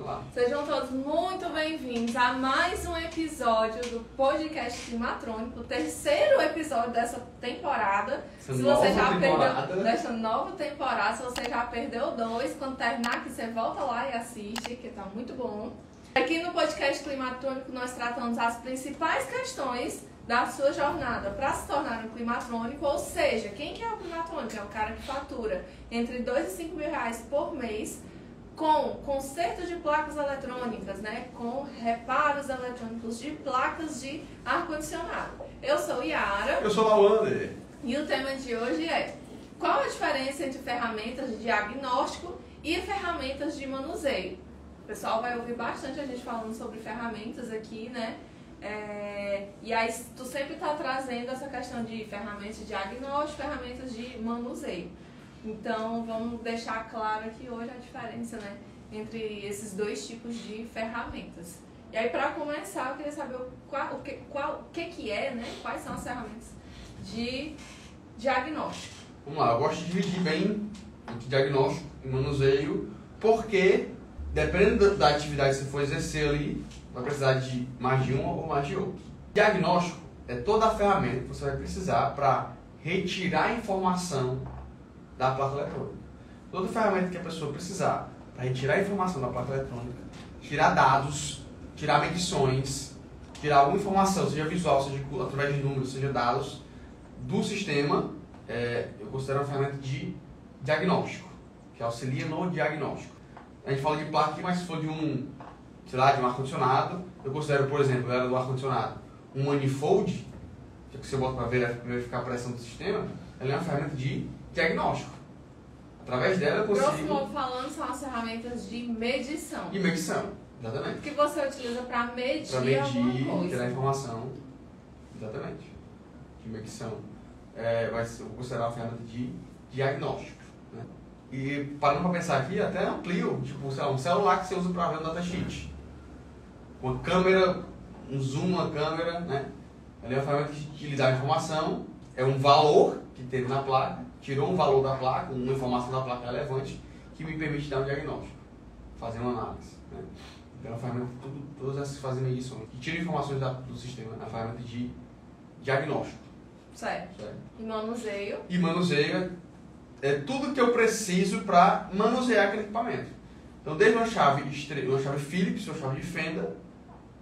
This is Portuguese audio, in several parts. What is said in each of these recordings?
Vamos lá. Sejam todos muito bem-vindos a mais um episódio do podcast Climatrônico, o terceiro episódio dessa temporada. Dessa nova temporada, se você já perdeu dois, quando terminar aqui você volta lá e assiste, que tá muito bom. Aqui no podcast Climatrônico nós tratamos as principais questões da sua jornada para se tornar um climatrônico, ou seja, quem que é o climatrônico? É o cara que fatura entre 2 e 5 mil reais por mês com conserto de placas eletrônicas, né? Com reparos eletrônicos de placas de ar-condicionado. Eu sou Yara. Eu sou Lawander. E o tema de hoje é: qual a diferença entre ferramentas de diagnóstico e ferramentas de manuseio? O pessoal vai ouvir bastante a gente falando sobre ferramentas aqui, né? E aí tu sempre está trazendo essa questão de ferramentas de diagnóstico, ferramentas de manuseio. Então vamos deixar claro aqui hoje a diferença, né, entre esses dois tipos de ferramentas. E aí, para começar, eu queria saber o que é, né? Quais são as ferramentas de diagnóstico. Vamos lá, eu gosto de dividir bem entre diagnóstico e manuseio, porque dependendo da atividade que você for exercer ali, vai precisar de mais de um ou mais de outro. Diagnóstico é toda a ferramenta que você vai precisar para retirar a informação da placa eletrônica. Toda ferramenta que a pessoa precisar para retirar a informação da placa eletrônica, tirar dados, tirar medições, tirar alguma informação, seja visual, seja através de números, seja dados, do sistema, eu considero uma ferramenta de diagnóstico, que auxilia no diagnóstico. A gente fala de placa aqui, mas se for de um ar-condicionado, eu considero, por exemplo, ela do ar-condicionado, um manifold, que você bota para verificar a pressão do sistema, ela é uma ferramenta de diagnóstico. Através dela eu consigo... Grosso modo falando, são as ferramentas de medição. E medição, exatamente. Que você utiliza para medir, alguma coisa. Tirar informação, exatamente, de medição. Eu vou considerar uma ferramenta de diagnóstico. Né? E parando para pensar aqui, até amplio, tipo, sei lá, um celular que você usa para ver um datasheet. Uma câmera, um zoom na câmera, né? Ela é uma ferramenta que lhe dá informação, é um valor que teve na placa, tirou um valor da placa, uma informação da placa relevante, que me permite dar um diagnóstico, fazer uma análise. Né? Então é uma ferramenta que todas essas fazem medições, que tira informações do sistema, é uma ferramenta de diagnóstico. Certo. E manuseio? E manuseio é tudo que eu preciso para manusear aquele equipamento. Então desde uma chave Phillips, uma chave de fenda,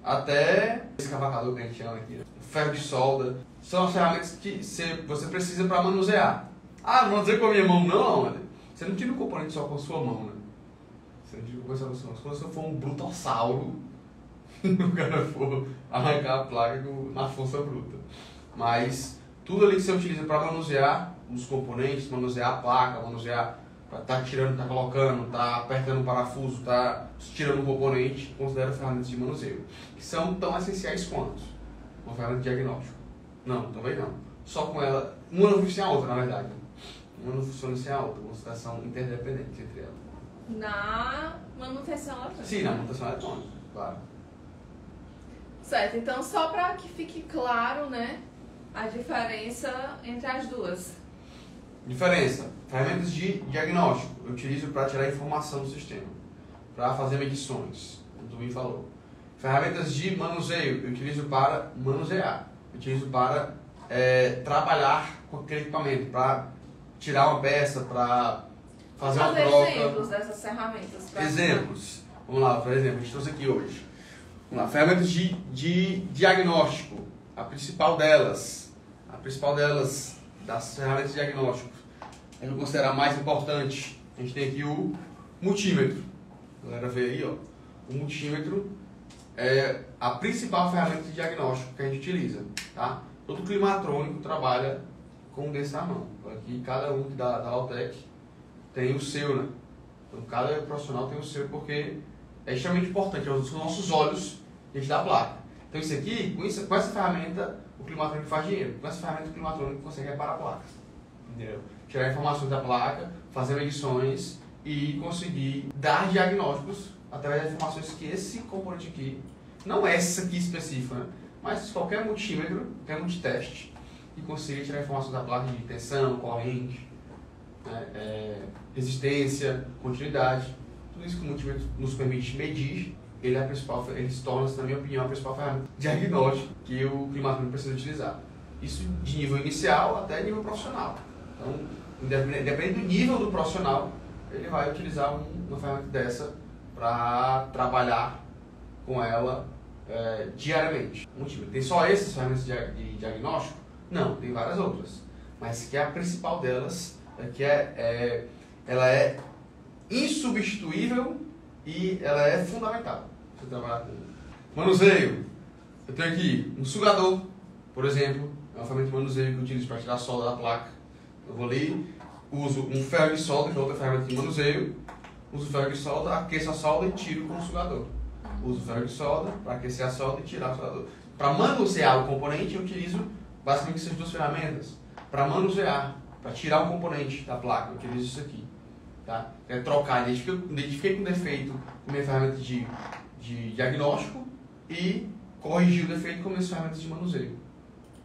até esse cavacador que a gente chama aqui, ferro de solda, são as ferramentas que você precisa para manusear. Ah, não manuseio com a minha mão não, André. Você não tira o componente só com a sua mão, né? Você não tira o componente só com a sua mão. Se você for um brutossauro, o cara for arrancar a placa na força bruta. Mas tudo ali que você utiliza para manusear os componentes, manusear a placa, manusear, tá tirando, tá colocando, tá apertando um parafuso, tá tirando um componente, considero ferramentas de manuseio, que são tão essenciais quanto uma ferramenta de diagnóstico. Não, também não. Só com ela, uma não funciona sem a outra, na verdade. Uma não funciona sem a outra, uma situação interdependente entre elas. Na manutenção eletrônica. Sim, na manutenção eletrônica, claro. Certo, então só para que fique claro, né, a diferença entre as duas. Diferença. Ferramentas de diagnóstico eu utilizo para tirar informação do sistema, para fazer medições, como tu me falou. Ferramentas de manuseio eu utilizo para manusear, eu utilizo para trabalhar com aquele equipamento, para tirar uma peça, para fazer uma troca. Exemplos dessas ferramentas. Exemplos. Vamos lá, por exemplo, a gente trouxe aqui hoje. Vamos lá, ferramentas de diagnóstico. A principal delas, das ferramentas de diagnóstico, a gente considera a mais importante. A gente tem aqui o multímetro. A galera vê aí, ó. O multímetro é a principal ferramenta de diagnóstico que a gente utiliza, tá? Todo climatrônico trabalha com um desse na mão. Aqui cada um da Lautec tem o seu, né? Então cada profissional tem o seu, porque é extremamente importante. É os nossos olhos diante da placa. Então isso aqui, com essa ferramenta, o climatrônico faz dinheiro. Com essa ferramenta o climatrônico consegue reparar placas. Entendeu? Tirar informações da placa, fazer medições e conseguir dar diagnósticos através das informações que esse componente aqui, não essa aqui específica, né? Mas qualquer multímetro, qualquer multiteste, e consiga tirar informações da placa de tensão, corrente, né? Resistência, continuidade. Tudo isso que o multímetro nos permite medir, ele se torna, na minha opinião, a principal ferramenta diagnóstica que o climatômetro precisa utilizar. Isso de nível inicial até nível profissional. Então, dependendo do nível do profissional, ele vai utilizar uma ferramenta dessa para trabalhar com ela diariamente. Tem só essas ferramentas de diagnóstico? Não, tem várias outras. Mas que a principal delas é que ela é insubstituível e ela é fundamental. Você trabalhar com manuseio. Eu tenho aqui um sugador, por exemplo, é uma ferramenta de manuseio que eu utilizo para tirar a solda da placa. Eu vou ali, uso um ferro de solda, que é outra ferramenta de manuseio, uso o ferro de solda, aqueço a solda e tiro com o sugador. Uso o ferro de solda para aquecer a solda e tirar o sugador. Para manusear o componente, eu utilizo basicamente essas duas ferramentas. Para manusear, para tirar o componente da placa, eu utilizo isso aqui. Tá? Trocar, identifiquei com defeito com minha ferramenta de diagnóstico e corrigir o defeito com minhas ferramentas de manuseio.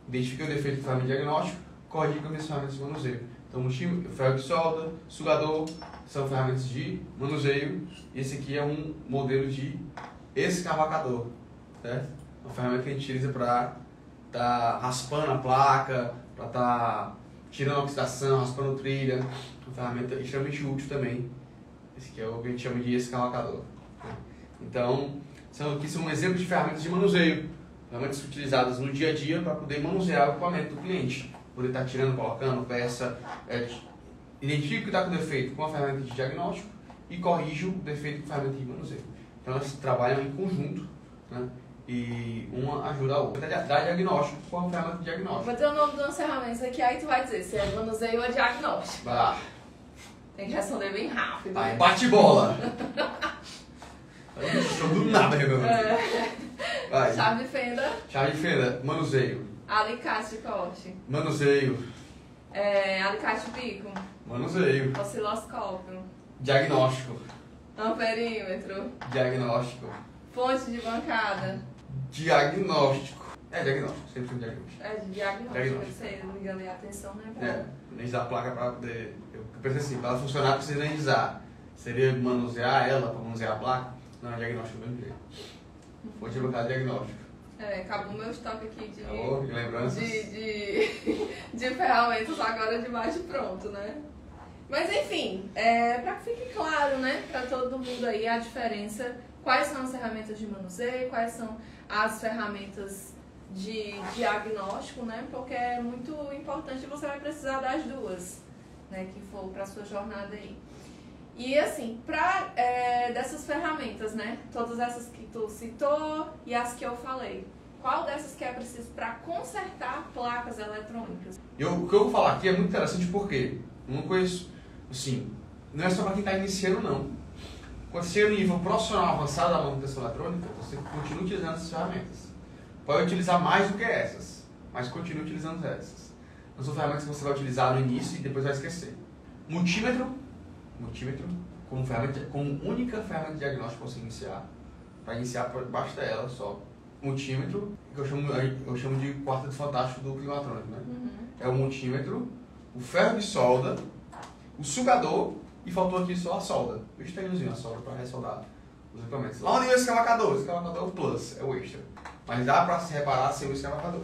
Identifiquei o defeito com a ferramenta de diagnóstico, corrigir com minhas ferramentas de manuseio. Então, ferro de solda, sugador, são ferramentas de manuseio. E esse aqui é um modelo de escavacador, certo? Uma ferramenta que a gente utiliza para estar raspando a placa, para estar tirando a oxidação, raspando trilha. Uma ferramenta extremamente útil também. Esse aqui é o que a gente chama de escavacador. Então, aqui são exemplos de ferramentas de manuseio. Ferramentas utilizadas no dia a dia para poder manusear o equipamento do cliente. Poder estar tirando, colocando peça, identifica o que está com defeito com a ferramenta de diagnóstico e corrige o defeito com a ferramenta de manuseio. Então elas trabalham em conjunto, né? E uma ajuda a outra. Dá diagnóstico com a ferramenta de diagnóstico. Vou dizer o nome de umas ferramentas aqui, aí tu vai dizer se é manuseio ou diagnóstico. Bah. Tem que responder bem rápido. Vai, bate bola! Estou do nada resolvendo. Vai. Chave de fenda. Chave de fenda, manuseio. Alicate de corte. Manuseio. Alicate de bico. Manuseio. Osciloscópio. Diagnóstico. Amperímetro. Diagnóstico. Fonte de bancada. Diagnóstico. Diagnóstico, sempre foi diagnóstico. De diagnóstico. Você liga ali a atenção, né? Analisar a placa para poder. Eu pensei assim, para ela funcionar, precisa analisar. Seria manusear ela para manusear a placa? Não, é diagnóstico do mesmo jeito. Fonte de bancada diagnóstico. Acabou meu estoque aqui de lembranças. De ferramentas agora de mais de pronto, né? Mas enfim, para que fique claro, né, para todo mundo aí a diferença, quais são as ferramentas de manuseio, quais são as ferramentas de diagnóstico, né? Porque é muito importante, você vai precisar das duas, né, que for para sua jornada aí. E assim, dessas ferramentas, né, todas essas que tu citou e as que eu falei, qual dessas que é preciso para consertar placas eletrônicas? O que eu vou falar aqui é muito interessante porque eu não conheço, assim, não é só para quem está iniciando não. Quando você chega no nível profissional avançado da manutenção eletrônica, você continua utilizando essas ferramentas. Pode utilizar mais do que essas, mas continua utilizando essas. Não são ferramentas que você vai utilizar no início e depois vai esquecer. Multímetro como única ferramenta de diagnóstico para você iniciar. Para iniciar, basta ela só. Multímetro, que eu chamo de quarteto fantástico do climatômetro, né? Uhum. É o multímetro, o ferro de solda, o sugador e faltou aqui só a solda. O esteiozinho, a solda para ressoldar os equipamentos. Lá onde é o escavacador? O escavacador é o plus, é o extra. Mas dá para se reparar sem o escavacador,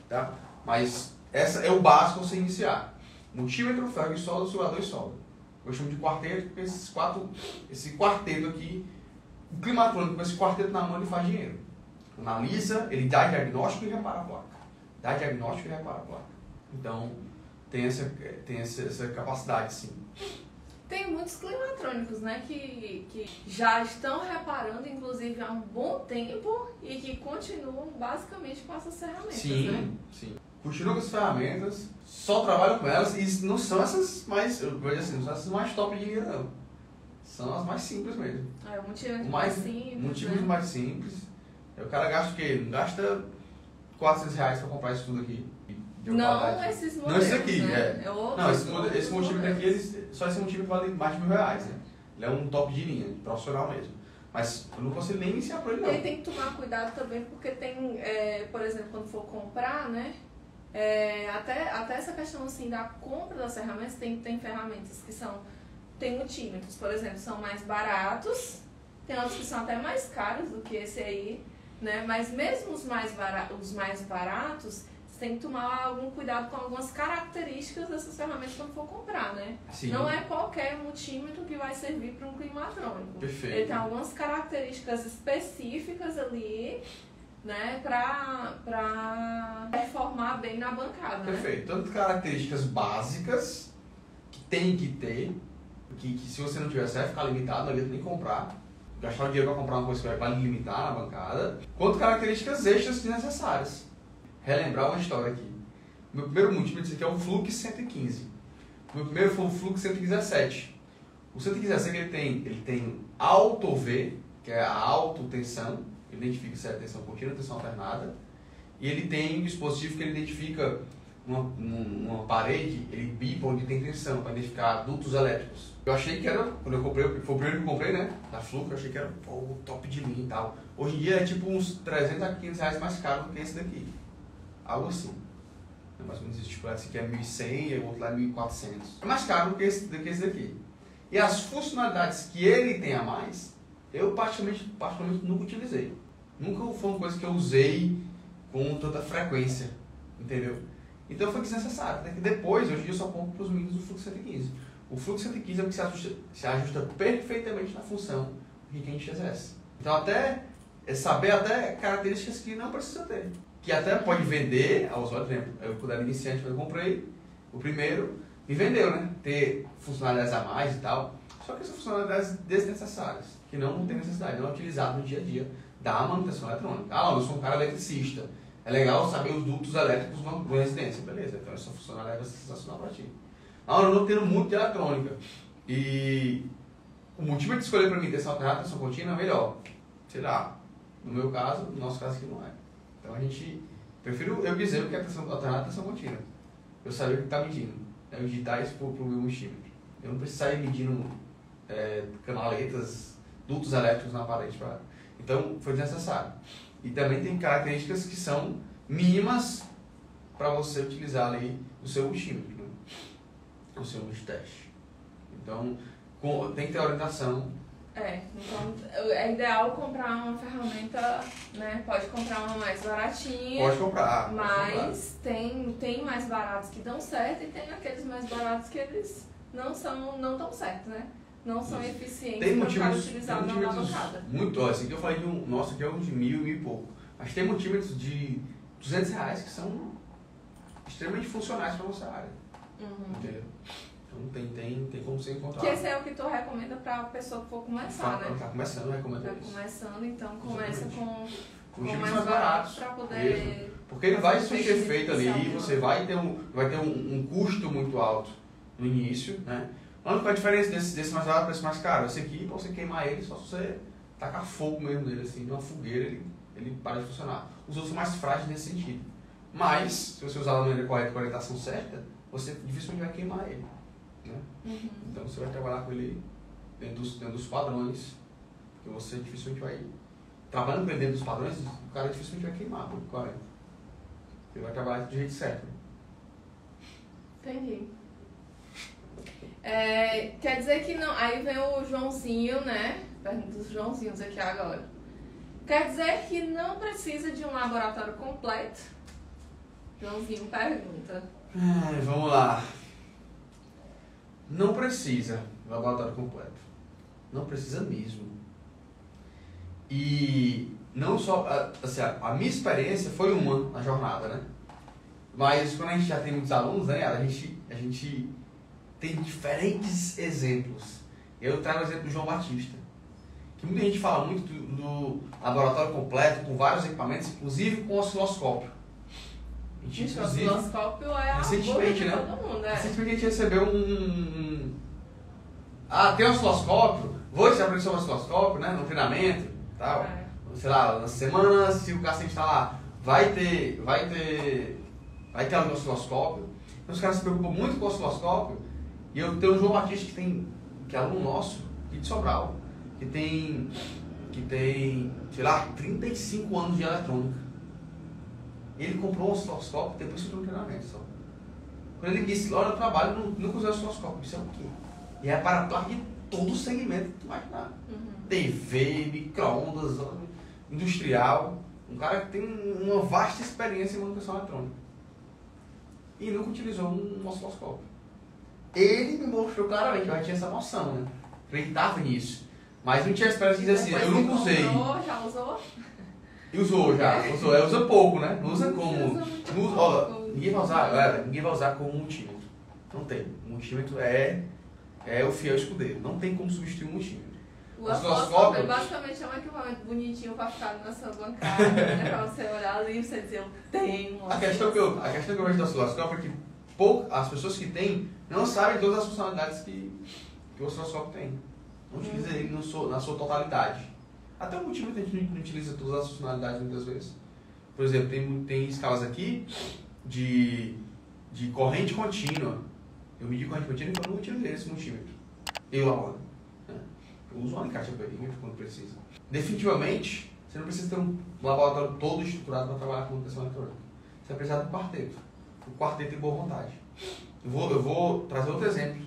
tá? Mas essa é o básico para você iniciar. Multímetro, ferro de solda, sugador e solda. Eu chamo de quarteto porque esse quarteto aqui, o climatômetro com esse quarteto na mão ele faz dinheiro. Analisa, ele dá diagnóstico e repara a placa. Dá diagnóstico e repara a placa. Então, tem essa capacidade, sim. Tem muitos climatrônicos, né, que já estão reparando, inclusive, há um bom tempo e que continuam basicamente com essas ferramentas, sim, né? Sim. Continuam com as ferramentas, só trabalham com elas e não são essas mais, eu vejo assim, não são essas mais top de linha, não. São as mais simples mesmo. O multímetro mais simples, multímetro mais simples. O cara gasta o quê? Não gasta R$400 para comprar isso tudo aqui. Não esses modelos, não esse aqui, né? Não, esse multímetro aqui, só esse multímetro vale mais de R$1.000, né? Ele é um top de linha, profissional mesmo. Mas eu não consigo nem iniciar por ele, não. Ele tem que tomar cuidado também, porque tem, por exemplo, quando for comprar, né? Até essa questão assim da compra das ferramentas, tem ferramentas que são tem multímetros, por exemplo, são mais baratos, tem outros que são até mais caros do que esse aí, né? Mas mesmo os mais baratos, você tem que tomar algum cuidado com algumas características dessas ferramentas quando for comprar, né? Sim. Não é qualquer multímetro que vai servir para um climatrônico. Perfeito. Ele tem algumas características específicas ali, né, para performar bem na bancada. Perfeito. Tanto características básicas que tem que ter, que se você não tiver, você vai ficar limitado, não adianta nem comprar, gastar o dinheiro para comprar uma coisa que vai limitar na bancada, quanto características extras desnecessárias. Relembrar uma história aqui. Meu primeiro multímetro aqui é o Flux 115. Meu primeiro foi o Flux 117. O 117 ele tem Auto V, que é a autotensão, ele identifica se é tensão contínua, tensão alternada, e ele tem um dispositivo que ele identifica uma parede, ele bipa onde tem tensão, para identificar dutos elétricos. Eu achei que era, quando eu comprei, foi o primeiro que eu comprei, né, da Flux, eu achei que era o top de linha e tal. Hoje em dia é tipo uns 300 a 500 reais mais caro do que esse daqui. Algo assim. É mais ou menos isso, tipo, esse aqui é 1.100 e o outro lá é 1.400. É mais caro do que esse daqui. E as funcionalidades que ele tem a mais, eu particularmente nunca utilizei. Nunca foi uma coisa que eu usei com tanta frequência, entendeu? Então foi desnecessário. Né? Depois, hoje em dia, eu só compro para os meninos do Flux 115. O Flux 115 é o que se ajusta perfeitamente na função que a gente exerce. Então, até saber até características que não precisa ter. Que até pode vender aos olhos, por exemplo, eu quando era iniciante, quando eu comprei o primeiro, me vendeu, né? Ter funcionalidades a mais e tal. Só que são funcionalidades desnecessárias, que não tem necessidade, não é utilizado no dia a dia da manutenção eletrônica. Ah, eu sou um cara eletricista. É legal saber os dutos elétricos de uma residência. Beleza, então essa funcionalidade vai ser sensacional para ti. Ah, eu não tenho muito de eletrônica. E o motivo de escolher para mim tensão alternada, tensão contínua é melhor. Sei lá, no meu caso, no nosso caso aqui não é. Então a gente, prefiro eu dizer o que é tensão alternada e tensão contínua. Eu saber o que está medindo. Eu digitar isso para o meu multímetro. Eu não preciso sair medindo canaletas, dutos elétricos na parede. Então foi desnecessário. E também tem características que são mínimas para você utilizar ali o seu multímetro, né? O seu multiteste. Então tem que ter orientação. Então é ideal comprar uma ferramenta, né? Pode comprar uma mais baratinha. Pode comprar. Mas tem mais baratos que dão certo e tem aqueles mais baratos que eles não dão certo, né? Não são eficientes para ficar utilizados na bancada. Muito, ó, esse aqui eu falei de um, nossa, aqui é um de 1.000 e pouco. Mas tem multímetros de 200 reais que são extremamente funcionais para a nossa área. Entendeu? Então tem como você encontrar. Que esse é o que tu recomenda para a pessoa que for começar, né? Tá começando, eu recomendo isso. Tá começando, então começa com mais baratos para poder... Mesmo. Porque ele vai ser feito ali, você vai ter um custo muito alto no início, né? Qual é a diferença desse mais barato para esse mais caro? Esse aqui, para você queimar ele, só se você tacar fogo mesmo nele, assim, numa fogueira, ele para de funcionar. Os outros são mais frágeis nesse sentido. Mas, se você usar a maneira correta, com a orientação certa, você dificilmente vai queimar ele. Né? Então você vai trabalhar com ele dentro dos padrões, porque você dificilmente vai... Trabalhando com ele dentro dos padrões, o cara dificilmente vai queimar por 40. Ele vai trabalhar do jeito certo. Entendi. Quer dizer que não... Aí vem o Joãozinho, né? Pergunta dos Joãozinhos aqui agora. Quer dizer que não precisa de um laboratório completo? Joãozinho pergunta. Vamos lá. Não precisa do laboratório completo. Não precisa mesmo. E não só... Assim, a minha experiência foi uma na jornada, né? Mas quando a gente já tem muitos alunos, né? A gente tem diferentes exemplos. Eu trago o exemplo do João Batista. Que muita gente fala muito do laboratório completo, com vários equipamentos, inclusive com osciloscópio. O osciloscópio é a recentemente, né? Todo mundo, Recentemente a gente recebeu tem um osciloscópio, vou te aprender sobre o osciloscópio, né? No treinamento e tal. Sei lá, na semana, se o cacete está lá, vai ter algum osciloscópio. Então os caras se preocupam muito com o osciloscópio. E eu tenho o João Batista que é aluno nosso, aqui de Sobral, que tem, sei lá, 35 anos de eletrônica. Ele comprou um osciloscópio depois que eu no treinamento só. Quando ele disse, olha, eu trabalho, nunca usei osciloscópio. Isso é o quê? E é para placa de todo o segmento que tu imaginar. TV, micro-ondas, industrial. Um cara que tem uma vasta experiência em manutenção eletrônica. E nunca utilizou um osciloscópio. Ele me mostrou claramente, eu já tinha essa noção, né? Acreditava nisso. Mas não tinha experiência de dizer assim, eu nunca usei. Já usou? E usou já, usa pouco, né? Não usa como. Não usa, ó, ninguém vai usar, galera, ninguém vai usar como multímetro. Não tem. O multímetro é o fiel escudeiro. Não tem como substituir um multímetro. O osciloscópio basicamente é um equipamento bonitinho para ficar na sua bancada, né? Para você olhar ali e você dizer, eu tenho um a questão que eu vejo do osciloscópio é que as pessoas que têm não sabem todas as funcionalidades que o osciloscópio tem. Não utiliza ele na sua totalidade. Até o multímetro a gente não utiliza todas as funcionalidades muitas vezes. Por exemplo, tem escalas aqui de corrente contínua. Eu medi corrente contínua e eu não utilizei esse multímetro. Eu uso um alicate amperímetro quando precisa. Definitivamente, você não precisa ter um laboratório todo estruturado para trabalhar com manutenção eletrônica. Você vai precisar de um quarteto. O quarteto tem boa vontade. Eu vou trazer outro exemplo.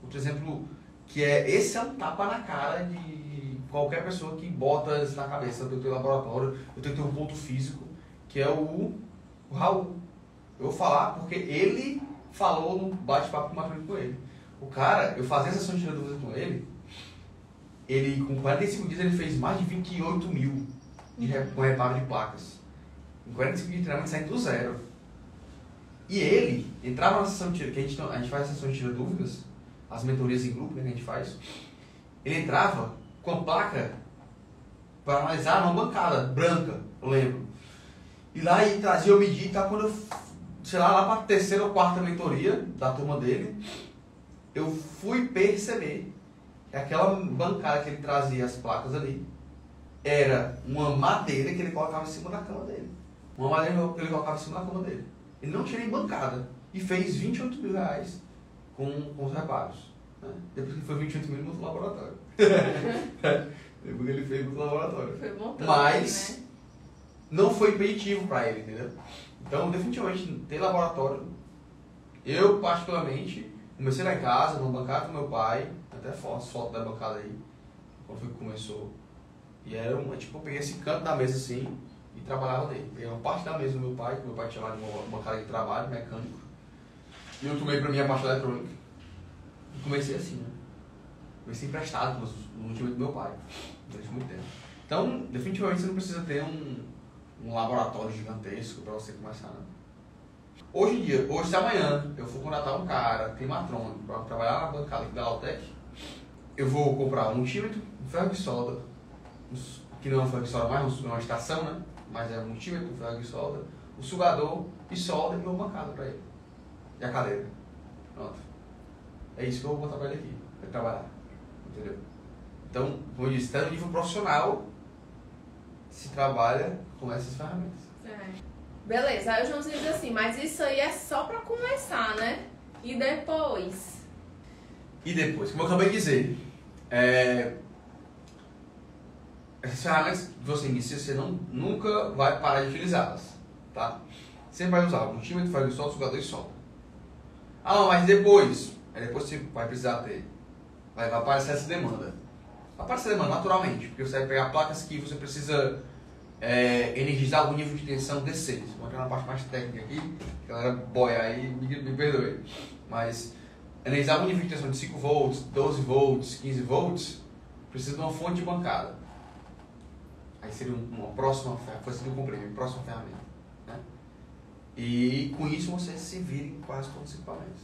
Outro exemplo que esse é um tapa na cara de qualquer pessoa que bota isso na cabeça. Eu tenho que ter laboratório, eu tenho que ter um ponto físico, que é o Raul. Eu vou falar porque ele falou no bate-papo com ele. O cara, eu fazia a sessão de tira dúvidas com ele, com 45 dias ele fez mais de 28 mil com reparo de placas. Em 45 dias de treinamento saindo do zero. E ele entrava na sessão de tira, que a gente faz a sessão de tira dúvidas, as mentorias em grupo, né, que a gente faz. Ele entrava com a placa para analisar numa bancada branca, eu lembro. E lá ele trazia o medir, tá? Quando eu, sei lá para a terceira ou quarta mentoria da turma dele, eu fui perceber que aquela bancada que ele trazia as placas ali era uma madeira que ele colocava em cima da cama dele. Uma madeira que ele colocava em cima da cama dele. Ele não tinha nem bancada. E fez 28 mil reais com os reparos. Né? Depois que foi 28 mil, ele montou o laboratório. Depois que ele fez o laboratório. Foi montando, mas né? não foi impeditivo para ele, entendeu? Então, definitivamente, ter laboratório. Eu, particularmente, comecei lá em casa, numa bancada com meu pai, até foto da bancada aí, quando foi que começou. E era tipo, eu peguei esse canto da mesa assim e trabalhava nele. Peguei uma parte da mesa do meu pai, que meu pai tinha lá de uma bancada de trabalho, mecânico, e eu tomei pra mim a parte eletrônica. E comecei assim, né? Comecei emprestado no multímetro do meu pai, durante muito tempo. Então, definitivamente você não precisa ter um laboratório gigantesco para você começar, né? Hoje, se amanhã eu for contratar um cara climatrônico para trabalhar na bancada aqui da Lautec, eu vou comprar um multímetro, um ferro de solda, que não é um ferro de solda mais, uma estação, né? Mas é um multímetro, um ferro de solda, um sugador e solda e uma bancada para ele. E a cadeira. Pronto. É isso que eu vou botar para ele aqui, para trabalhar. Entendeu? Então, como eu disse, até no nível profissional se trabalha com essas ferramentas. Beleza, aí o Joãozinho diz assim, mas isso aí é só para começar, né? E depois? E depois, como eu acabei de dizer, essas ferramentas que você inicia, você nunca vai parar de utilizá-las, tá? Sempre vai usar o multímetro, ferro de solda, sugador e solda. Ah, não, mas depois você vai precisar ter, vai aparecer essa demanda. Vai aparecer a demanda naturalmente, porque você vai pegar placas que você precisa energizar algum nível de tensão descer. Vou entrar na parte mais técnica aqui, a galera boia aí, me perdoe. Mas energizar algum nível de tensão de 5 volts, 12 volts, 15 volts, precisa de uma fonte de bancada. Aí seria uma próxima ferramenta. Né? E com isso você se vira em quase todos os equipamentos.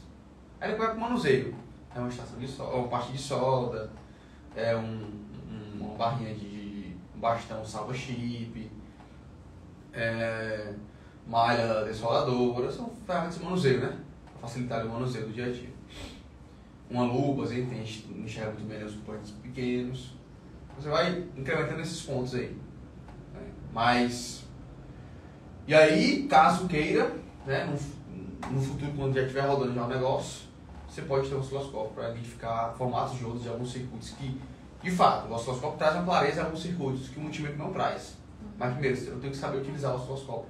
Aí depois vai para o manuseio. É uma estação de solda, uma parte de solda, uma barrinha de bastão salva-chip, malha dessoladora, são ferramentas de manuseio, né? Para facilitar o manuseio do dia a dia. Uma lupa, a gente enxerga muito bem os componentes pequenos. Você vai incrementando esses pontos aí. Né? Mas, e aí, caso queira, né, no futuro, quando já estiver rodando já o negócio, você pode ter um osciloscópio para identificar formatos de ondas de alguns circuitos que, de fato, o osciloscópio traz uma clareza em alguns circuitos que o multímetro não traz. Mas primeiro, eu tenho que saber utilizar o osciloscópio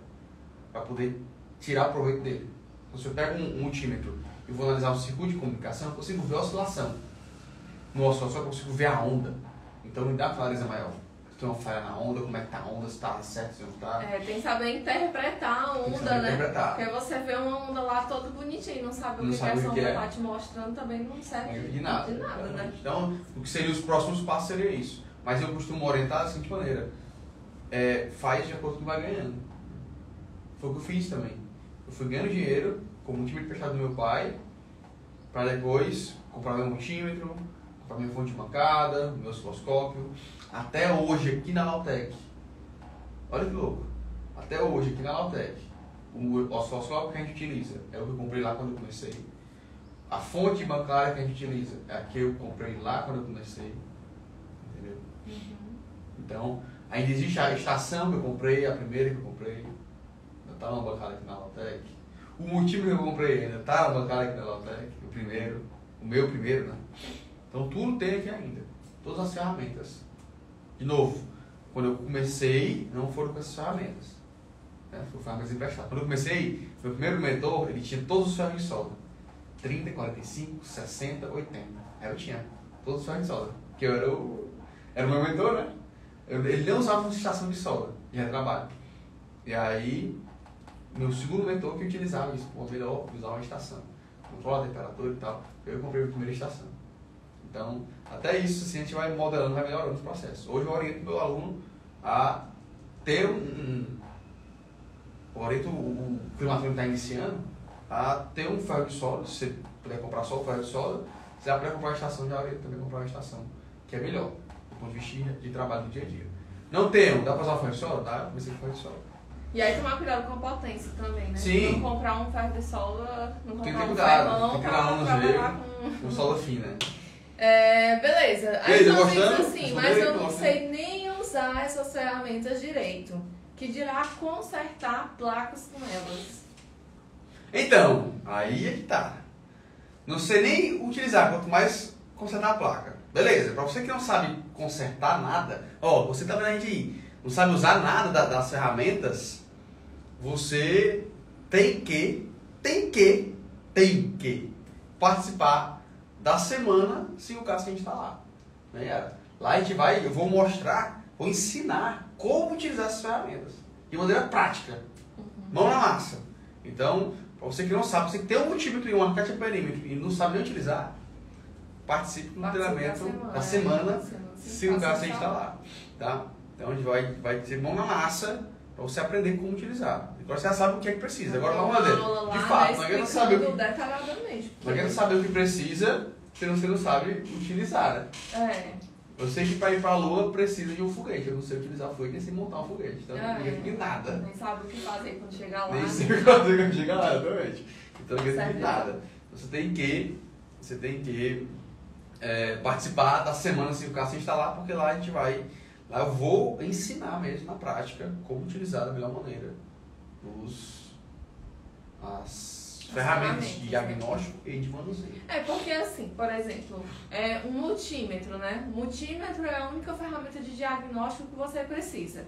para poder tirar o proveito dele. Então, se eu pego um multímetro eu vou analisar um circuito de comunicação, eu consigo ver a oscilação. No osciloscópio eu consigo ver a onda. Então me dá clareza maior. Se tem uma falha na onda, como é que tá a onda, se está certo, se não está. Tem que saber interpretar a onda, né? Porque você vê uma onda lá toda bonitinha e não sabe o que essa onda tá te mostrando, também não serve de nada, né? Então, o que seriam os próximos passos seria isso. Mas eu costumo orientar da seguinte maneira. Faz de acordo com o que vai ganhando. Foi o que eu fiz também. Eu fui ganhando dinheiro, com o multímetro emprestado do meu pai, para depois comprar meu multímetro, comprar minha fonte de bancada, meu osciloscópio. Até hoje, aqui na Lautec, olha que louco, até hoje, aqui na Lautec, o osciloscópio que a gente utiliza é o que eu comprei lá quando eu comecei. A fonte bancária que a gente utiliza é a que eu comprei lá quando eu comecei. Entendeu? Uhum. Então, ainda existe a estação que eu comprei, a primeira que eu comprei, ainda está na bancada aqui na Lautec. O multímetro que eu comprei ainda está na bancada aqui na Lautec, o meu primeiro, né? Então, tudo tem aqui ainda, todas as ferramentas. De novo, quando eu comecei, não foram com essas ferramentas. Né? Foram ferramentas emprestadas. Quando eu comecei, meu primeiro mentor, ele tinha todos os ferros de solda. 30, 45, 60, 80. Aí eu tinha todos os ferros de solda. Porque eu era o meu mentor, né? Ele não usava uma estação de solda, de retrabalho. E aí, meu segundo mentor que utilizava isso, melhor usar uma estação. Controla a temperatura e tal. Eu comprei a minha primeira estação. Então, até isso, assim, a gente vai modelando, vai melhorando os processos. Hoje eu oriento o meu aluno a ter eu oriento o climatrônico que está iniciando a ter um ferro de solda. Se você puder comprar só o ferro de solda, se você puder comprar uma estação, já oriento também comprar uma estação, que é melhor, do ponto de vista de trabalho do dia a dia. Não tenho, dá para usar o ferro de solda? Dá, comecei com ferro de solda. E aí tomar cuidado com a potência também, né? Sim. Não comprar um ferro de solda, não comprar tem que ter um cuidado, ferrão tem que tirar um trabalhar com solda fina. Beleza. Aí Beleza, nós gostando? assim, mas eu não sei nem usar essas ferramentas direito. Que dirá consertar placas com elas. Então, aí é que tá. Não sei nem utilizar, quanto mais consertar a placa. Beleza, para você que não sabe consertar nada, você tá vendo a gente não sabe usar nada das ferramentas, você tem que participar da semana se o caso que a gente está lá. Né? Lá a gente eu vou mostrar, vou ensinar como utilizar essas ferramentas de maneira prática, mão na massa. Então, para você que não sabe, você que tem um multímetro e um alicate perímetro e não sabe nem utilizar, participe do treinamento da semana se o caso a gente está lá. Tá? Então a gente vai ter mão na massa para você aprender como utilizar. Agora você já sabe o que é que precisa. Agora vamos fazer. De fato, não adianta saber o que, não adianta saber o que precisa se você não sabe utilizar. Né? Eu sei que para ir para a Lua precisa de um foguete. Eu não sei utilizar foguete nem sei montar um foguete. Então não adianta de nada. Nem sabe o que fazer quando chegar lá. Nem sei o que fazer quando chegar lá, exatamente. Então não adianta de nada. Você tem que participar da semana se o caso se instalar, porque lá a gente vai. Lá eu vou ensinar mesmo na prática como utilizar da melhor maneira as ferramentas de diagnóstico e de manuseio. Porque assim, por exemplo, um multímetro, né? Multímetro é a única ferramenta de diagnóstico que você precisa.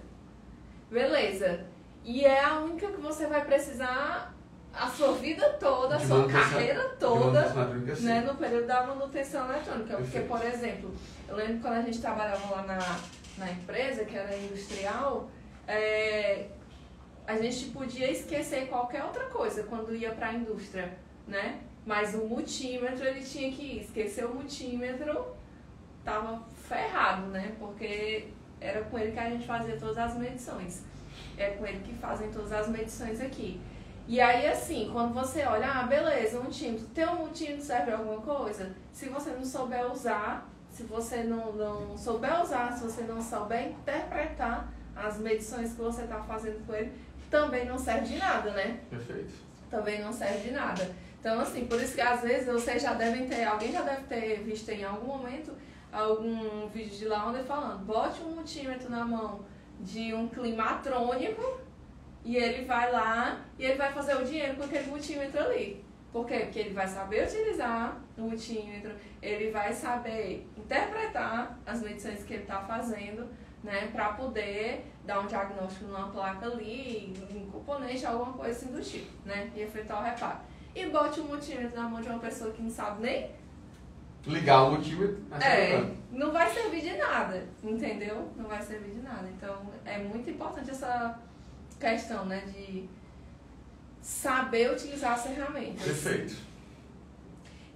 Beleza. E é a única que você vai precisar a sua vida toda, a sua carreira toda, né, no período da manutenção eletrônica. Porque, por exemplo, eu lembro quando a gente trabalhava lá na empresa, que era industrial, a gente podia esquecer qualquer outra coisa quando ia para a indústria, né? Mas o multímetro, ele tinha que ir. Esquecer o multímetro, tava ferrado, né? Porque era com ele que a gente fazia todas as medições. É com ele que fazem todas as medições aqui. E aí, assim, quando você olha, beleza, um multímetro, ter um multímetro serve para alguma coisa? Se você não souber usar, se você não souber usar, se você não souber interpretar as medições que você está fazendo com ele, também não serve de nada, né? Perfeito. Também não serve de nada. Então, assim, por isso que às vezes vocês já devem ter, alguém já deve ter visto em algum momento algum vídeo de lá onde falando, bote um multímetro na mão de um climatrônico e ele vai lá e ele vai fazer o dinheiro com aquele multímetro ali. Por quê? Porque ele vai saber utilizar o multímetro, ele vai saber interpretar as medições que ele está fazendo, né, para poder dar um diagnóstico numa placa ali, um componente, alguma coisa assim do tipo, né, e efetuar o reparo. e bote o multímetro na mão de uma pessoa que não sabe nem. Ligar o multímetro. Não vai servir de nada, entendeu? Não vai servir de nada. Então, é muito importante essa questão, né, de saber utilizar as ferramentas. Perfeito.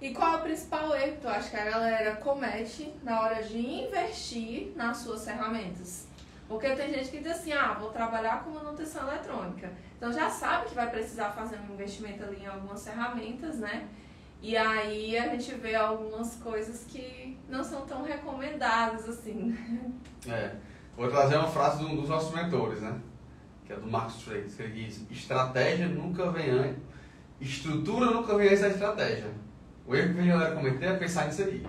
E qual é o principal erro que tu acha que a galera comete na hora de investir nas suas ferramentas? Porque tem gente que diz assim, vou trabalhar com manutenção eletrônica. Então já sabe que vai precisar fazer um investimento ali em algumas ferramentas, né? E aí a gente vê algumas coisas que não são tão recomendadas assim. Vou trazer uma frase de um dos nossos mentores, né? Que é do Marcos Freitas, que ele diz: estratégia nunca vem antes, estrutura nunca vem antes da estratégia. O erro que a galera cometer é pensar nisso aí.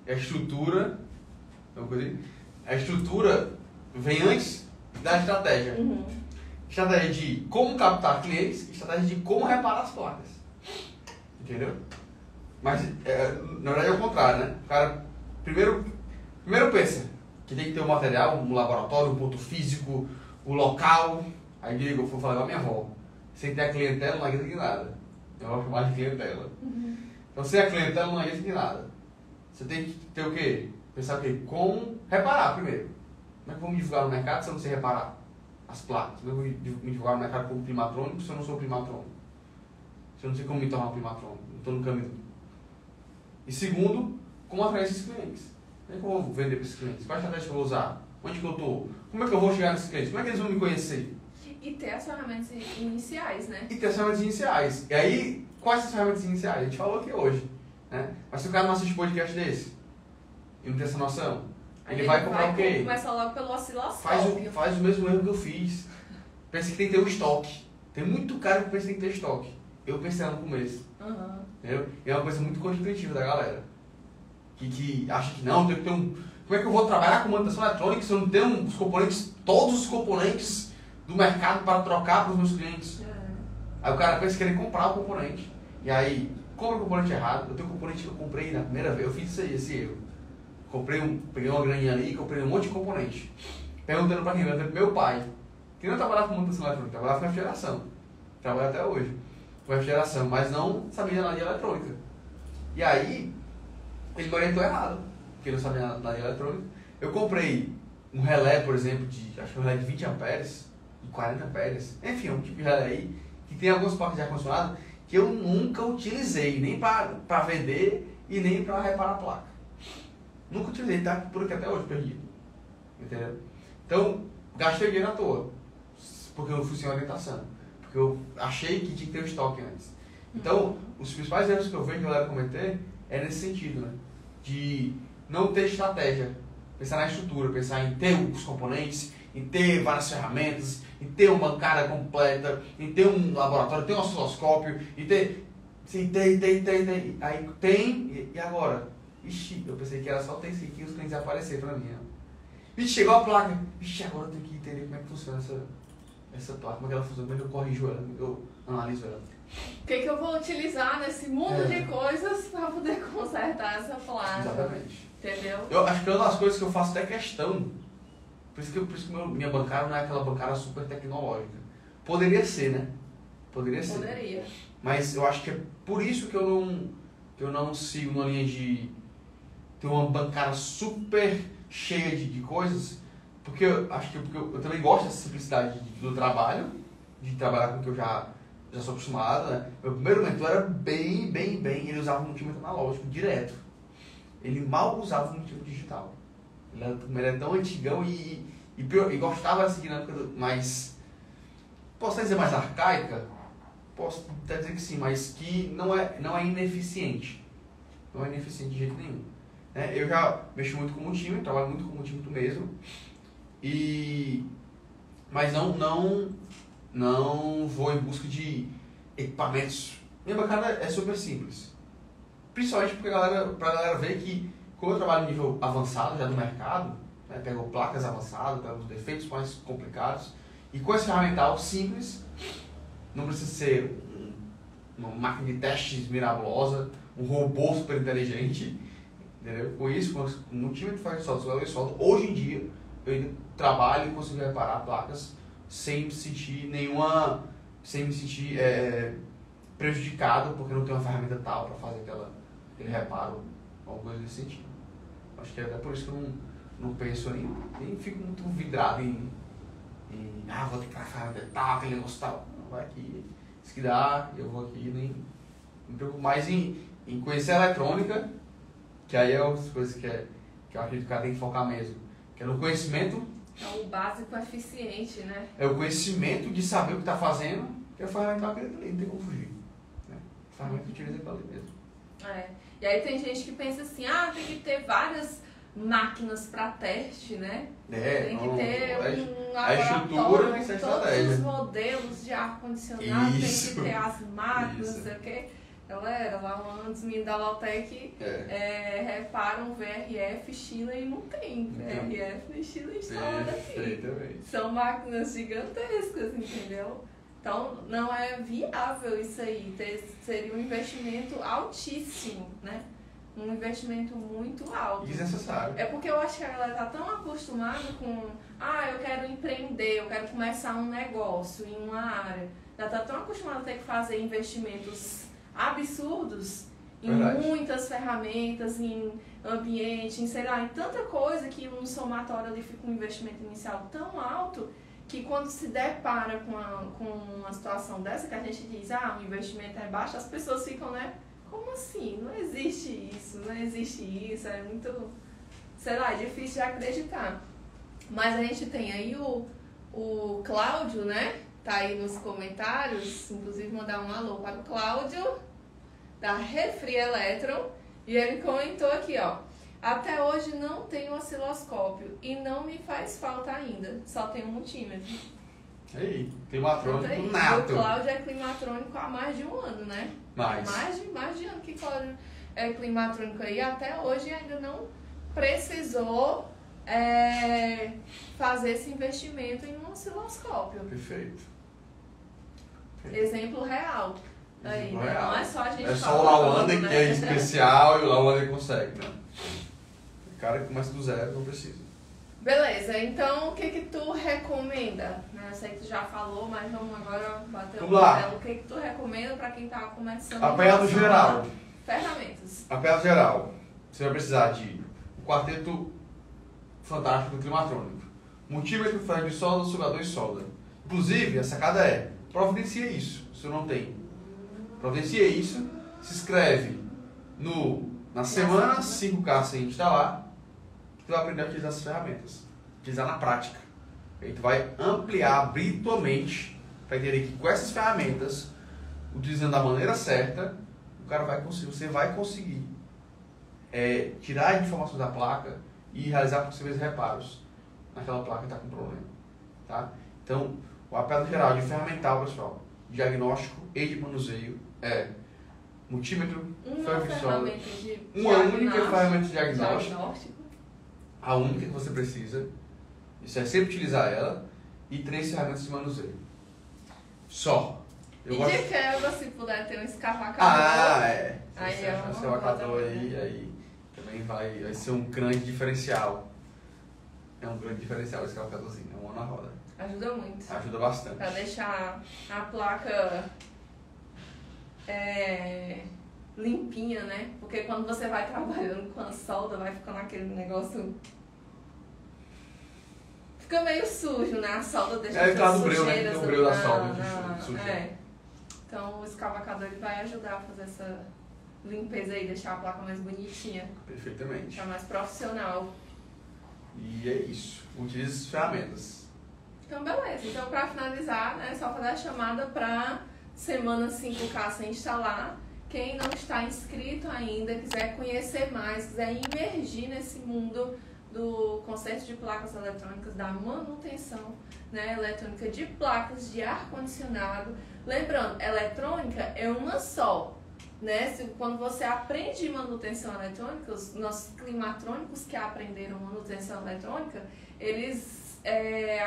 A estrutura vem antes da estratégia. Estratégia de como captar clientes, estratégia de como reparar as placas. Entendeu? Mas, na verdade, é o contrário, né? O cara primeiro pensa que tem que ter um material, um laboratório, um ponto físico, o local. Aí digo, eu vou falar com a minha avó. Sem ter a clientela, não adianta de nada. Eu vou chamar de clientela. Então, sem a clientela, não adianta de nada. Você tem que ter o quê? Pensar o quê? Como reparar primeiro. Como é que eu vou me divulgar no mercado se eu não sei reparar as placas? Como é que eu vou me divulgar no mercado como primatrônico se eu não sou primatrônico? Se eu não sei como me tornar primatrônico, não estou no caminho. E segundo, como atrair esses clientes? Como é que eu vou vender para esses clientes? Qual a estratégia que eu vou usar? Onde que eu estou? Como é que eu vou chegar nesses clientes? Como é que eles vão me conhecer? E ter as ferramentas iniciais, né? E ter as ferramentas iniciais. E aí, quais são as ferramentas iniciais? A gente falou aqui hoje. Né? Mas se o cara não assiste podcast desse e não tem essa noção, ele vai comprar o quê? Começa logo pelo osciloscópio. Faz o mesmo erro que eu fiz. Pensa que tem que ter um estoque. Tem muito cara que pensa que tem que ter estoque. Eu pensei lá no começo. Entendeu? E é uma coisa muito contra-intuitiva da galera. Que acha que não, tem que ter um... Como é que eu vou trabalhar com manutenção eletrônica se eu não tenho os componentes, todos os componentes do mercado para trocar para os meus clientes? Aí o cara pensa que querer comprar o componente. E aí, compra o componente errado. Eu tenho um componente que eu comprei na primeira vez. Eu fiz isso aí, esse erro. Peguei uma graninha ali e comprei um monte de componente. Perguntando para quem? Perguntando pro meu pai. Que não trabalhava com manutenção eletrônica, trabalhava com refrigeração. Trabalha até hoje com refrigeração, mas não sabia nada de eletrônica. E aí, ele me orientou errado, porque ele não sabia nada de eletrônica. Eu comprei um relé, por exemplo, acho que um relé de 20 amperes, de 40 amperes, enfim, um tipo de relé aí, que tem algumas placas de ar-condicionado que eu nunca utilizei, nem para vender e nem para reparar a placa. Nunca utilizei, tá por aqui até hoje, perdido. Entendeu? Então, gastei dinheiro à toa, porque eu fui sem orientação. Porque eu achei que tinha que ter o estoque antes. Então, os principais erros que eu vejo que a galera cometer é nesse sentido, né? De não ter estratégia. Pensar na estrutura, pensar em ter os componentes, em ter várias ferramentas, em ter uma bancada completa, em ter um laboratório, ter um osciloscópio, e ter... Sim, tem. Aí tem, e agora? Ixi, eu pensei que era só ter isso aqui e os clientes aparecer pra mim. Ixi, chegou a placa. Ixi, agora eu tenho que entender como é que funciona essa placa, como é que ela funciona, como é que eu corrijo ela, como é que eu analiso ela. O que eu vou utilizar nesse mundo de coisas para poder consertar essa placa? Exatamente. Entendeu? Eu acho que é uma das coisas que eu faço até questão, por isso que minha bancada não é aquela bancada super tecnológica. Poderia ser, né? Poderia ser. Poderia. Mas eu acho que é por isso que eu não sigo uma linha de ter uma bancada super cheia de coisas, porque eu acho que eu também gosto dessa simplicidade do trabalho, de trabalhar com o que eu já sou acostumado, né? Meu primeiro mentor era bem, ele usava um multímetro analógico direto. Ele mal usava um multímetro digital. Ele era tão antigão e gostava dessa dinâmica, mas posso até dizer mais arcaica? Posso até dizer que sim, mas que não é ineficiente. Não é ineficiente de jeito nenhum. Eu já mexo muito com multímetro, trabalho muito com multímetro mesmo. Mas não vou em busca de equipamentos. Minha bancada é super simples. Principalmente porque pra galera ver que, como eu trabalho em nível avançado já do mercado, né, pego placas avançadas, pego os defeitos mais complicados, e com esse ferramental simples, não precisa ser uma máquina de testes mirabulosa, um robô super inteligente, entendeu? Com isso, com o multímetro faz solda, hoje em dia, eu ainda trabalho e consigo reparar placas sem me sentir prejudicado porque não tem uma ferramenta tal para fazer aquele reparo, alguma coisa desse sentido. Acho que é até por isso que eu não penso nem fico muito vidrado em vou ter que ferramenta tal, aquele negócio tal. Não, vai aqui, se que dá, eu vou aqui, nem me preocupo mais em conhecer a eletrônica, que aí é as coisas que eu acredito que o cara tem que focar mesmo. Que é no conhecimento. É o básico eficiente, né? É o conhecimento de saber o que está fazendo, que é a ferramenta que ele não tem como fugir. Né? A ferramenta que utiliza aquilo ali mesmo. É. E aí tem gente que pensa assim, tem que ter várias máquinas para teste, né? Tem que ter um laboratório com todos os modelos de ar-condicionado, tem que ter as máquinas, não sei o quê. Galera, lá um dos meninos da Lautec reparam VRF China e não tem VRF nem China instalada aqui. São máquinas gigantescas, entendeu? Então não é viável isso aí, seria um investimento altíssimo, né? Um investimento muito alto. Desnecessário. É porque eu acho que a galera tá tão acostumada com eu quero empreender, eu quero começar um negócio em uma área. Já tá tão acostumada a ter que fazer investimentos absurdos em muitas ferramentas, em ambiente, em tanta coisa que um somatório ali fica um investimento inicial tão alto que quando se depara com uma situação dessa, que a gente diz, o investimento é baixo, as pessoas ficam, né? Como assim? Não existe isso, é muito, difícil de acreditar. Mas a gente tem aí o Cláudio, né? Tá aí nos comentários, inclusive mandar um alô para o Cláudio, da Refri Electron, e ele comentou aqui, até hoje não tenho osciloscópio e não me faz falta ainda, só tenho um multímetro. Aí, climatrônico nato. O Cláudio é climatrônico há mais de um ano, né? Mais de ano que Cláudio é climatrônico aí, até hoje ainda não precisou fazer esse investimento em um osciloscópio. Perfeito. Exemplo real. Aí, né? Não é só a gente só o Lawanda que é especial e o Lawanda consegue, né? O cara que começa do zero não precisa. Beleza, então o que tu recomenda? Eu sei que tu já falou, mas vamos agora bater o martelo. O que tu recomenda para quem tá começando? Apanhado geral. Ferramentas. Apanhado geral. Você vai precisar de um quarteto fantástico do climatrônico. Multímetro, ferro de solda, sugador e solda. Inclusive, a sacada providencia isso, se não tem. Providencia isso, se inscreve na semana 5K sem instalar, que tu vai aprender a utilizar essas ferramentas, utilizar na prática. Aí tu vai ampliar, abrir tua mente para entender que com essas ferramentas, utilizando da maneira certa, você vai conseguir tirar as informações da placa e realizar possíveis reparos naquela placa que está com problema. Tá? Então, o apelo geral de ferramental, pessoal, diagnóstico e de manuseio é multímetro, ferro de solda, uma única ferramenta de diagnóstico, a única que você precisa, isso é sempre utilizar ela, e 3 ferramentas de manuseio. Só. De quebra, se puder ter um escavacador. Aí é um escavacador aí também vai ser um grande diferencial. É um grande diferencial esse escavacadorzinho, é um na roda. Ajuda muito. Ajuda bastante. Pra deixar a placa limpinha, né? Porque quando você vai trabalhando com a solda, vai ficando aquele negócio... Fica meio sujo, né? A solda deixa as sujeiras... O breu da solda suja. Então o escavacador ele vai ajudar a fazer essa limpeza aí, deixar a placa mais bonitinha. Perfeitamente. Ficar mais profissional. E é isso. Utilize as ferramentas. Então, beleza. Então, para finalizar, né, só fazer a chamada para semana 5K sem instalar. Quem não está inscrito ainda, quiser conhecer mais, quiser imergir nesse mundo do conserto de placas eletrônicas, da manutenção, né, eletrônica de placas de ar-condicionado. Lembrando, eletrônica é uma só. Né? Quando você aprende manutenção eletrônica, os nossos climatrônicos que aprenderam manutenção eletrônica, eles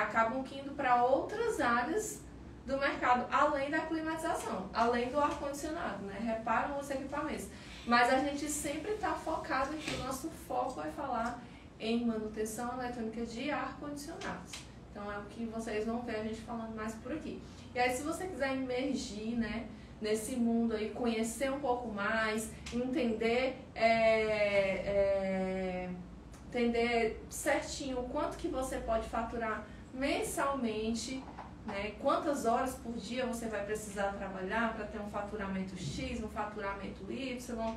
acabam indo para outras áreas do mercado, além da climatização, além do ar-condicionado, né? Reparam os equipamentos. Mas a gente sempre está focado aqui, o nosso foco é falar em manutenção eletrônica de ar-condicionados. Então é o que vocês vão ver a gente falando mais por aqui. E aí, se você quiser imergir, né, nesse mundo aí, conhecer um pouco mais, entender entender certinho o quanto que você pode faturar mensalmente, né? Quantas horas por dia você vai precisar trabalhar para ter um faturamento X, um faturamento Y,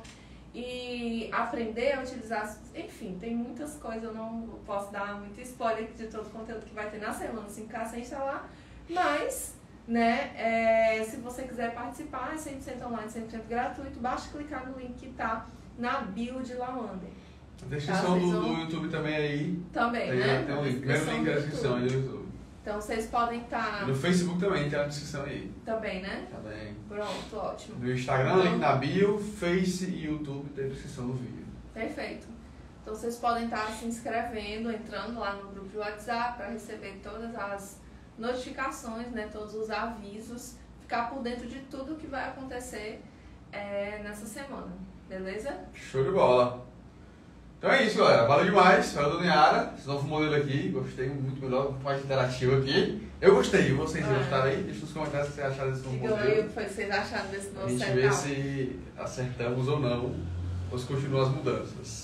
e aprender a utilizar, enfim, tem muitas coisas, eu não posso dar muito spoiler de todo o conteúdo que vai ter na semana 5K sem instalar, mas, né, se você quiser participar, é 100% online, 100% gratuito, basta clicar no link que está na bio de Lawander. A descrição do YouTube também aí. Também, tem, né? Tem um link. Primeiro link da descrição aí do YouTube. Então vocês podem estar... E no Facebook também tem a descrição aí. Também, né? Também. Pronto, ótimo. No Instagram, link na bio, Face e YouTube tem a descrição do vídeo. Perfeito. Então vocês podem estar se inscrevendo, entrando lá no grupo de WhatsApp para receber todas as notificações, né? Todos os avisos, ficar por dentro de tudo que vai acontecer nessa semana. Beleza? Show de bola! Então é isso, galera. Valeu demais. Valeu, Dona Yara. Esse novo modelo aqui. Gostei muito melhor, muito mais interativo aqui. Eu gostei. E vocês gostaram aí? Deixa nos comentários o que vocês acharam desse novo modelo. Digam aí o que vocês acharam desse novo A gente setup. vê se acertamos ou não. Ou se continuam as mudanças.